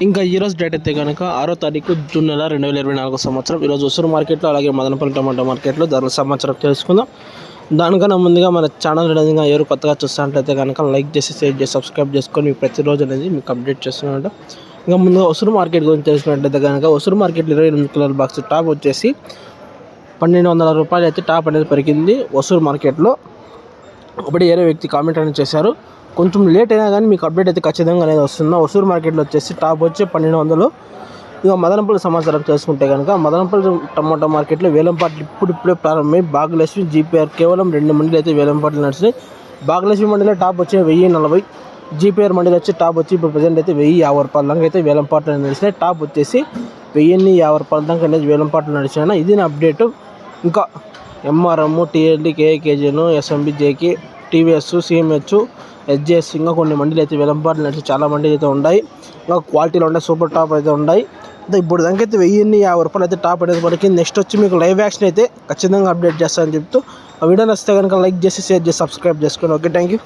ఇంకా ఈరోజు డేట్ అయితే కనుక 6వ తారీఖు జూన్ నెల 2024 సంవత్సరం. ఈరోజు ఒసూరు మార్కెట్లో అలాగే మదనపల్లి టమాటా మార్కెట్లో ధరల సమాచారం తెలుసుకుందాం. దానికన్నా ముందుగా మన ఛానల్ అనేది ఎవరు కొత్తగా చూస్తున్నట్లయితే కనుక లైక్ చేసి షేర్ చేసి సబ్స్క్రైబ్ చేసుకొని ప్రతిరోజు అనేది మీకు అప్డేట్ చేస్తున్నాను. ఇంకా ముందుగా ఒసూరు మార్కెట్ గురించి తెలుసుకున్నట్లయితే కనుక ఒసూరు మార్కెట్లో 28 కిలోల బాక్స్ టాప్ వచ్చేసి 1200 రూపాయలు అయితే టాప్ అనేది పెరిగింది ఒసూరు మార్కెట్లో. ఒకటి వేరే వ్యక్తి కామెంట్ అనేది చేశారు, కొంచెం లేట్ అయినా కానీ మీకు అప్డేట్ అయితే ఖచ్చితంగా అనేది వస్తుంది. ఒసూరు మార్కెట్లో వచ్చేసి టాప్ వచ్చి 1200. ఇక మదనపల్లి సమాచారం చేసుకుంటే కనుక మదనపల్లి టమాటా మార్కెట్లో వేలంపాట్లు ఇప్పుడిప్పుడే ప్రారంభమై బాగలక్ష్మి జీపీఆర్ కేవలం 2 మండీలు అయితే వేలంపాట్లు నడిచినాయి. బాగలక్ష్మి మండలిలో టాప్ వచ్చి 1040, జీపీఆర్ మండలి వచ్చి టాప్ వచ్చి ఇప్పుడు ప్రజెంట్ అయితే 1050 రూపాయల దాకా అయితే వేలంపాట్లు నడిచినాయి. టాప్ వచ్చేసి 1050 రూపాయల దాకా అనేది వేలంపాట్లు నడిచినాయి. ఇది నా అప్డేటు. ఇంకా ఎంఆర్ఎం, టీఎల్డి, కేజీను, SMB, JK, TVS, CMH, SJS ఇంకా కొన్ని మండీలు అయితే వేలంపాట్లు నడిచి చాలా మండీలు అయితే ఉన్నాయి. ఇంకా క్వాలిటీలో ఉన్నాయి, సూపర్ టాప్ అయితే ఉన్నాయి. ఇప్పుడు దానికి అయితే 1050 రూపాయలు అయితే టాప్ అనేది మనకి. నెక్స్ట్ వచ్చి మీకు లైవ్ యాక్షన్ అయితే ఖచ్చితంగా అప్డేట్ చేస్తానని చెప్తూ ఆ వీడియో నచ్చితే కనుక లైక్ చేసి షేర్ చేసి సబ్స్క్రైబ్ చేసుకోండి. Okay, thank you.